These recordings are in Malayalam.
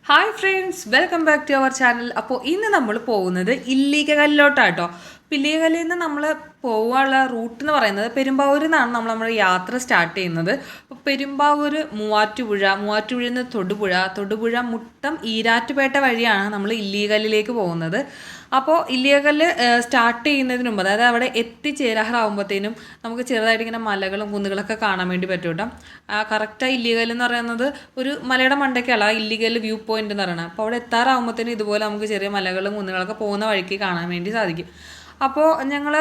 Hi friends, welcome back to our channel. അപ്പോൾ ഇന്ന് നമ്മൾ പോകുന്നത് ഇല്ലിക്കലിലോട്ടാട്ടോ. ഇല്ലിക്കലിൽ നിന്ന് നമ്മൾ പോകാനുള്ള റൂട്ട് എന്ന് പറയുന്നത് പെരുമ്പാവൂരിൽ നിന്നാണ് നമ്മുടെ യാത്ര സ്റ്റാർട്ട് ചെയ്യുന്നത്. അപ്പോൾ പെരുമ്പാവൂർ, മൂവാറ്റുപുഴയിൽ നിന്ന് തൊടുപുഴ, മുട്ടം, ഈരാറ്റുപേട്ട വഴിയാണ് നമ്മൾ ഇല്ലിക്കലിലേക്ക് പോകുന്നത്. അപ്പോൾ ഇല്ലിക്കല്ല് സ്റ്റാർട്ട് ചെയ്യുന്നതിന് മുമ്പ്, അതായത് അവിടെ എത്തിച്ചേരാറാകുമ്പോഴത്തേനും നമുക്ക് ചെറുതായിട്ട് ഇങ്ങനെ മലകളും കുന്നുകളൊക്കെ കാണാൻ വേണ്ടി പറ്റും കേട്ടോ. കറക്റ്റായി ഇല്ലിക്കല്ല് എന്ന് പറയുന്നത് ഒരു മലയുടെ മണ്ടയ്ക്കല്ല, ഇല്ലിക്കല്ല് വ്യൂ പോയിന്റ് എന്ന് പറയുന്നത്. അപ്പോൾ അവിടെ എത്താറാകുമ്പോഴത്തേനും ഇതുപോലെ നമുക്ക് ചെറിയ മലകളും കുന്നുകളൊക്കെ പോകുന്ന വഴിക്ക് കാണാൻ വേണ്ടി സാധിക്കും. അപ്പോൾ ഞങ്ങൾ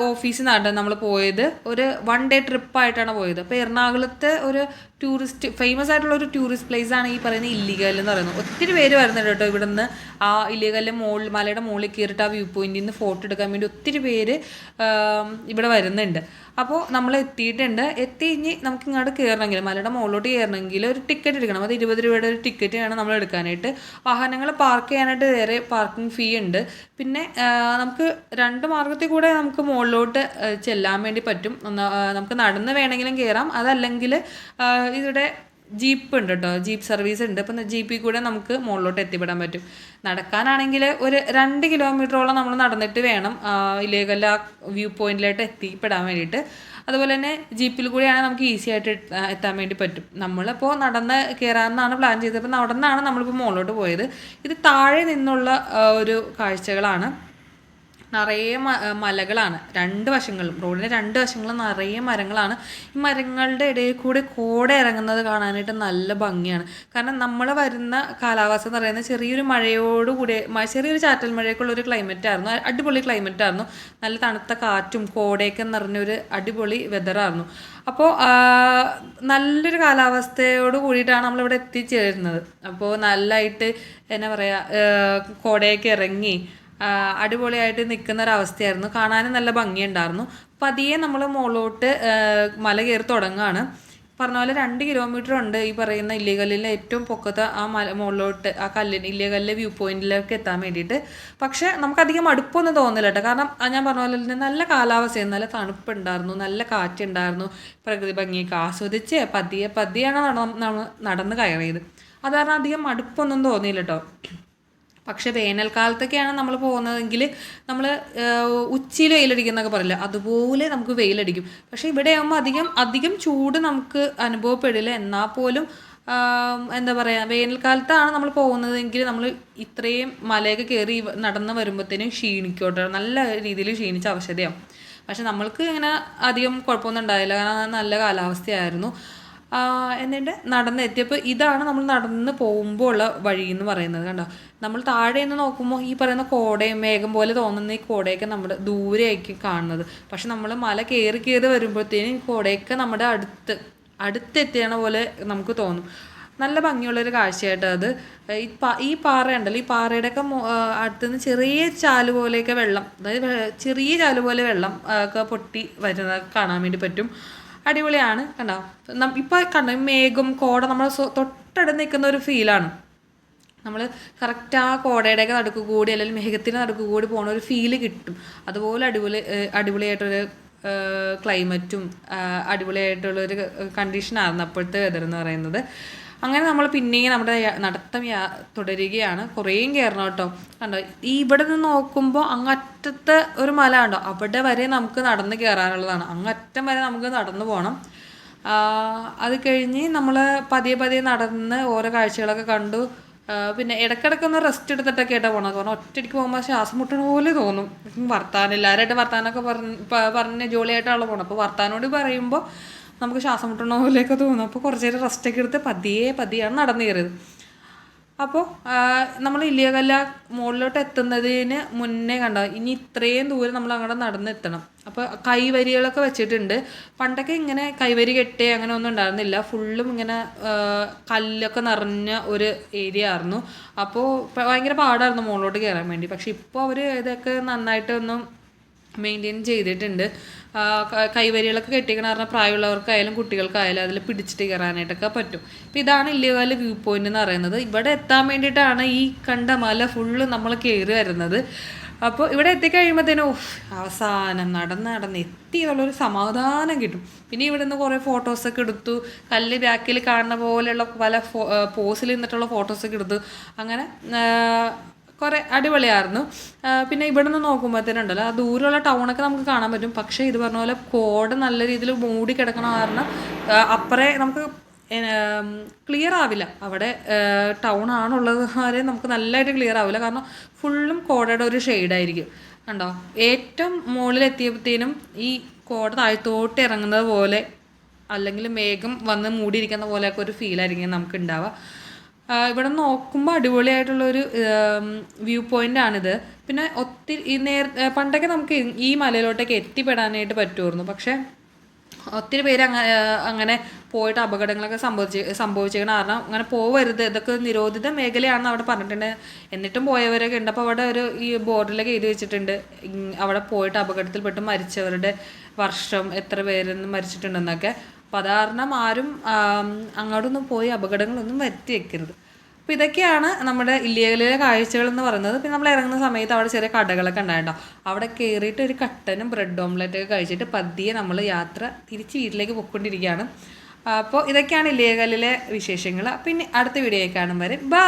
ഓഫീസിൽ നിന്നാണ് നമ്മൾ പോയത്. ഒരു 1 ഡേ ട്രിപ്പായിട്ടാണ് പോയത്. അപ്പോൾ എറണാകുളത്തെ ഒരു ഫേമസ് ആയിട്ടുള്ള ഒരു ടൂറിസ്റ്റ് പ്ലേസ് ആണ് ഈ പറയുന്ന ഇല്ലിക്കല്ല് എന്ന് പറയുന്നത്. ഒത്തിരി പേര് വരുന്നുണ്ട് കേട്ടോ ഇവിടെ നിന്ന്. ആ ഇല്ലിക്കല്ല് മലയുടെ മുകളിൽ കയറിയിട്ട് ആ വ്യൂ പോയിന്റിൽ നിന്ന് ഫോട്ടോ എടുക്കാൻ വേണ്ടി ഒത്തിരി പേര് ഇവിടെ വരുന്നുണ്ട്. അപ്പോൾ നമ്മൾ എത്തിയിട്ടുണ്ട്. ഇനി നമുക്ക് ഇങ്ങോട്ട് കയറണമെങ്കിൽ, മലയുടെ മുകളിലോട്ട് കയറണമെങ്കിൽ ഒരു ടിക്കറ്റ് എടുക്കണം. അത് 20 രൂപയുടെ ഒരു ടിക്കറ്റ് വേണം നമ്മൾ എടുക്കാനായിട്ട്. വാഹനങ്ങൾ പാർക്ക് ചെയ്യാനായിട്ട് വേറെ പാർക്കിംഗ് ഫീ ഉണ്ട്. പിന്നെ നമുക്ക് 2 മാർഗത്തിൽ കൂടെ നമുക്ക് മുകളിലോട്ട് ചെല്ലാൻ വേണ്ടി പറ്റും. നമുക്ക് നടന്ന് വേണമെങ്കിലും കയറാം, അതല്ലെങ്കിൽ ഇവിടെ ജീപ്പ് ഉണ്ട് കേട്ടോ, ജീപ്പ് സർവീസ് ഉണ്ട്. അപ്പം ജീപ്പിൽ കൂടെ നമുക്ക് മുകളിലോട്ട് എത്തിപ്പെടാൻ പറ്റും. നടക്കാനാണെങ്കിൽ ഒരു 2 കിലോമീറ്ററോളം നമ്മൾ നടന്നിട്ട് വേണം ഇല്ലിക്കല്ല് ആ വ്യൂ പോയിന്റിലായിട്ട് എത്തിപ്പെടാൻ വേണ്ടിയിട്ട്. അതുപോലെ തന്നെ ജീപ്പിൽ കൂടിയാണ് നമുക്ക് ഈസി ആയിട്ട് എത്താൻ വേണ്ടി പറ്റും. നമ്മളിപ്പോൾ നടന്ന് കയറാമെന്നാണ് പ്ലാൻ ചെയ്തത്. അപ്പോൾ നടന്നാണ് നമ്മളിപ്പോൾ മുകളിലോട്ട് പോയത്. ഇത് താഴെ നിന്നുള്ള ഒരു കാഴ്ചകളാണ്. നിറയെ മലകളാണ് 2 വശങ്ങളിലും. റോഡിൻ്റെ 2 വശങ്ങളിലും നിറയെ മരങ്ങളാണ്. ഈ മരങ്ങളുടെ ഇടയിൽ കൂടെ കോട ഇറങ്ങുന്നത് കാണാനായിട്ട് നല്ല ഭംഗിയാണ്. കാരണം നമ്മൾ വരുന്ന കാലാവസ്ഥ എന്ന് പറയുന്നത് ചെറിയൊരു ചാറ്റൽ മഴയൊക്കെയുള്ളൊരു ക്ലൈമറ്റ് ആയിരുന്നു. അടിപൊളി ക്ലൈമറ്റ് ആയിരുന്നു. നല്ല തണുത്ത കാറ്റും കോടയൊക്കെ നിറഞ്ഞൊരു അടിപൊളി വെതറായിരുന്നു. അപ്പോൾ നല്ലൊരു കാലാവസ്ഥയോട് കൂടിയിട്ടാണ് നമ്മളിവിടെ എത്തിച്ചേരുന്നത്. അപ്പോൾ നല്ലതായിട്ട് എന്നാ പറയുക, കോടയൊക്കെ ഇറങ്ങി അടിപൊളിയായിട്ട് നിൽക്കുന്ന ഒരവസ്ഥയായിരുന്നു. കാണാനും നല്ല ഭംഗിയുണ്ടായിരുന്നു. പതിയെ നമ്മൾ മുകളിലോട്ട് മല കയറി തുടങ്ങുകയാണ്. പറഞ്ഞ പോലെ 2 കിലോമീറ്റർ ഉണ്ട് ഈ പറയുന്ന ഇല്ലിക്കല്ലിലെ ഏറ്റവും പൊക്കത്ത് ആ മുകളിലോട്ട്, ആ ഇല്ലിക്കല്ല് വ്യൂ പോയിന്റിലേക്ക് എത്താൻ വേണ്ടിയിട്ട്. പക്ഷേ നമുക്കധികം അടുപ്പൊന്നും തോന്നില്ല കേട്ടോ. കാരണം ഞാൻ പറഞ്ഞ പോലെ തന്നെ നല്ല കാലാവസ്ഥയായിരുന്നു, നല്ല തണുപ്പുണ്ടായിരുന്നു, നല്ല കാറ്റുണ്ടായിരുന്നു. പ്രകൃതി ഭംഗിയൊക്കെ ആസ്വദിച്ച് പതിയാണ് നടന്ന് കയറിയത്. അത് കാരണം അധികം അടുപ്പൊന്നും തോന്നിയില്ല കേട്ടോ. പക്ഷേ വേനൽക്കാലത്തൊക്കെയാണ് നമ്മൾ പോകുന്നതെങ്കിൽ നമ്മൾ ഉച്ചയിൽ വെയിലടിക്കുന്നൊക്കെ പറയില്ല, അതുപോലെ നമുക്ക് വെയിലടിക്കും. പക്ഷേ ഇവിടെ ആകുമ്പോൾ അധികം ചൂട് നമുക്ക് അനുഭവപ്പെടില്ല. എന്നാൽ പോലും എന്താ പറയുക, വേനൽക്കാലത്താണ് നമ്മൾ പോകുന്നതെങ്കിൽ നമ്മൾ ഇത്രയും മലയൊക്കെ കയറി നടന്ന് വരുമ്പോഴത്തേനും ക്ഷീണിക്കോട്ടെ, നല്ല രീതിയിൽ ക്ഷീണിച്ച അവശതയാവും. പക്ഷെ നമ്മൾക്ക് ഇങ്ങനെ അധികം കുഴപ്പമൊന്നും ഉണ്ടായില്ല, കാരണം നല്ല കാലാവസ്ഥയായിരുന്നു. എന്നിട്ട് നടന്നെത്തിയപ്പോൾ ഇതാണ് നമ്മൾ നടന്ന് പോകുമ്പോൾ ഉള്ള വഴി എന്ന് പറയുന്നത്. കണ്ടോ, നമ്മൾ താഴെ നിന്ന് നോക്കുമ്പോൾ ഈ പറയുന്ന കോടയും മേഘം പോലെ തോന്നുന്ന ഈ കോടയൊക്കെ നമ്മുടെ ദൂരെയായിരിക്കും കാണുന്നത്. പക്ഷെ നമ്മൾ മല കയറി വരുമ്പോഴത്തേനും ഈ കോടയൊക്കെ നമ്മുടെ അടുത്തെത്തിയണ പോലെ നമുക്ക് തോന്നും. നല്ല ഭംഗിയുള്ളൊരു കാഴ്ചയായിട്ട് അത്. ഈ പാറ ഉണ്ടല്ലോ, ഈ പാറയുടെയൊക്കെ അടുത്തുനിന്ന് ചെറിയ ചാല് പോലെയൊക്കെ വെള്ളം, അതായത് ചെറിയ ചാല് പോലെ വെള്ളം ഒക്കെ പൊട്ടി വരുന്നത് കാണാൻ വേണ്ടി പറ്റും. അടിപൊളിയാണ്. കണ്ടോ, ഇപ്പോൾ കണ്ടോ മേഘം കോട നമ്മൾ തൊട്ടടുത്ത് നിൽക്കുന്ന ഒരു ഫീലാണ്. നമ്മൾ കറക്റ്റ് ആ കോടയുടെയൊക്കെ നടുക്ക് കൂടി അല്ലെങ്കിൽ മേഘത്തിൻ്റെ നടുക്ക് കൂടി പോകുന്ന ഒരു ഫീല് കിട്ടും. അതുപോലെ അടിപൊളിയായിട്ടൊരു ക്ലൈമറ്റും അടിപൊളിയായിട്ടുള്ളൊരു കണ്ടീഷനായിരുന്നു അപ്പോഴത്തെ വെതർ എന്ന് പറയുന്നത്. അങ്ങനെ നമ്മൾ പിന്നെയും നമ്മുടെ നടത്തം തുടരുകയാണ്. കുറേയും കയറണം കേട്ടോ. കണ്ടോ, ഈ ഇവിടെ നിന്ന് നോക്കുമ്പോൾ അങ്ങറ്റത്തെ ഒരു മല ഉണ്ടോ, അവിടെ വരെ നമുക്ക് നടന്ന് കയറാനുള്ളതാണ്. അങ്ങറ്റം വരെ നമുക്ക് നടന്നു പോകണം. അത് കഴിഞ്ഞ് നമ്മൾ പതിയെ നടന്ന് ഓരോ കാഴ്ചകളൊക്കെ കണ്ടു. പിന്നെ ഇടയ്ക്കിടയ്ക്കൊന്ന് റെസ്റ്റ് എടുത്തിട്ടൊക്കെ ആയിട്ടാണ് പോകണം. കാരണം ഒറ്റയ്ക്ക് പോകുമ്പോൾ ശ്വാസം മുട്ടണ പോലെ തോന്നും. എല്ലാവരുമായിട്ട് വർത്താനമൊക്കെ പറഞ്ഞ് ജോളിയായിട്ടാണല്ലോ പോകണം. അപ്പോൾ വർത്താനോട് പറയുമ്പോൾ നമുക്ക് ശ്വാസം മുട്ടണ പോലെയൊക്കെ തോന്നും. അപ്പോൾ കുറച്ച് നേരം റെസ്റ്റൊക്കെ എടുത്ത് പതിയെയാണ് നടന്നു കയറിയത്. അപ്പോൾ നമ്മൾ ഇല്ലിക്കല്ല് മുകളിലോട്ട് എത്തുന്നതിന് മുന്നേ കണ്ടോ, ഇനി ഇത്രയും ദൂരം നമ്മൾ അങ്ങോട്ട് നടന്നെത്തണം. അപ്പോൾ കൈവരികളൊക്കെ വെച്ചിട്ടുണ്ട്. പണ്ടൊക്കെ ഇങ്ങനെ കൈവരി കെട്ടേ അങ്ങനെ ഒന്നും ഉണ്ടായിരുന്നില്ല. ഫുള്ളും ഇങ്ങനെ കല്ലൊക്കെ നിറഞ്ഞ ഒരു ഏരിയ ആയിരുന്നു. അപ്പോൾ ഭയങ്കര പാടായിരുന്നു മുകളിലോട്ട് കയറാൻ വേണ്ടി. പക്ഷെ ഇപ്പോൾ അവർ ഇതൊക്കെ നന്നായിട്ടൊന്നും മെയിൻറ്റെയിൻ ചെയ്തിട്ടുണ്ട്. കൈവരികളൊക്കെ കെട്ടിക്കണ കാരണം പ്രായമുള്ളവർക്കായാലും കുട്ടികൾക്കായാലും അതിൽ പിടിച്ചിട്ട് കയറാനായിട്ടൊക്കെ പറ്റും. അപ്പോൾ ഇതാണ് ഇല്ലിക്കല്ല് വ്യൂ പോയിന്റ് എന്ന് പറയുന്നത്. ഇവിടെ എത്താൻ വേണ്ടിയിട്ടാണ് ഈ കണ്ട മല ഫുള്ള് നമ്മൾ കയറി വരുന്നത്. അപ്പോൾ ഇവിടെ എത്തിക്കഴിയുമ്പോഴത്തേനും അവസാനം നടന്ന് എത്തി എന്നുള്ളൊരു സമാധാനം കിട്ടും. പിന്നെ ഇവിടെ നിന്ന് കുറേ ഫോട്ടോസൊക്കെ എടുത്തു, കല്ല് ബാക്കിൽ കാണുന്ന പോലെയുള്ള പല പോസിൽ നിന്നിട്ടുള്ള ഫോട്ടോസൊക്കെ എടുത്തു. അങ്ങനെ കുറേ അടിപൊളിയായിരുന്നു. പിന്നെ ഇവിടെ നിന്ന് നോക്കുമ്പോഴത്തേനുണ്ടല്ലോ ആ ദൂരമുള്ള ടൗണൊക്കെ നമുക്ക് കാണാൻ പറ്റും. പക്ഷേ ഇത് പറഞ്ഞ പോലെ കോട നല്ല രീതിയിൽ മൂടി കിടക്കണ കാരണം അപ്പുറേ നമുക്ക് ക്ലിയർ ആവില്ല. അവിടെ ടൗൺ ആണുള്ളത് വരെ നമുക്ക് നല്ലതായിട്ട് ക്ലിയർ ആവില്ല, കാരണം ഫുള്ളും കോടയുടെ ഒരു ഷെയ്ഡായിരിക്കും. കണ്ടോ, ഏറ്റവും മുകളിലെത്തിയപ്പോഴത്തേനും ഈ കോട താഴത്തോട്ട് ഇറങ്ങുന്നത് പോലെ, അല്ലെങ്കിൽ മേഘം വന്ന് മൂടിയിരിക്കുന്ന പോലെയൊക്കെ ഒരു ഫീലായിരിക്കും നമുക്ക് ഉണ്ടാവുക. ഇവിടെ നോക്കുമ്പോൾ അടിപൊളിയായിട്ടുള്ളൊരു വ്യൂ പോയിൻ്റാണിത്. പിന്നെ ഒത്തിരി പണ്ടൊക്കെ നമുക്ക് ഈ മലയിലോട്ടൊക്കെ എത്തിപ്പെടാനായിട്ട് പറ്റുമായിരുന്നു. പക്ഷേ ഒത്തിരി പേര് അങ്ങനെ പോയിട്ട് അപകടങ്ങളൊക്കെ സംഭവിച്ചേക്കണം. കാരണം അങ്ങനെ പോവരുത്, ഇതൊക്കെ നിരോധിത മേഖലയാണെന്ന് അവിടെ പറഞ്ഞിട്ടുണ്ട്. എന്നിട്ടും പോയവരൊക്കെ ഉണ്ട്. അപ്പോൾ അവിടെ ഈ ബോർഡിലൊക്കെ എഴുതി വെച്ചിട്ടുണ്ട് അവിടെ പോയിട്ട് അപകടത്തിൽപ്പെട്ട് മരിച്ചവരുടെ വർഷം, എത്ര പേരൊന്നും മരിച്ചിട്ടുണ്ടെന്നൊക്കെ. അപ്പോൾ അത് കാരണം ആരും അങ്ങോട്ടൊന്നും പോയി അപകടങ്ങളൊന്നും വരുത്തി വെക്കരുത്. അപ്പോൾ ഇതൊക്കെയാണ് നമ്മുടെ ഇല്ലിക്കലിലെ കാഴ്ചകൾ എന്ന് പറയുന്നത്. പിന്നെ നമ്മൾ ഇറങ്ങുന്ന സമയത്ത് അവിടെ ചെറിയ കടകളൊക്കെ ഉണ്ടായിട്ടോ. അവിടെ കയറിയിട്ട് ഒരു കട്ടനും ബ്രെഡ് ഓംലെറ്റൊക്കെ കഴിച്ചിട്ട് പതിയെ നമ്മൾ യാത്ര തിരിച്ച് വീട്ടിലേക്ക് പോയിക്കൊണ്ടിരിക്കുകയാണ്. അപ്പോൾ ഇതൊക്കെയാണ് ഇല്ലിക്കലിലെ വിശേഷങ്ങൾ. പിന്നെ അടുത്ത വീഡിയോയിൽ കാണും വരെ ബൈ.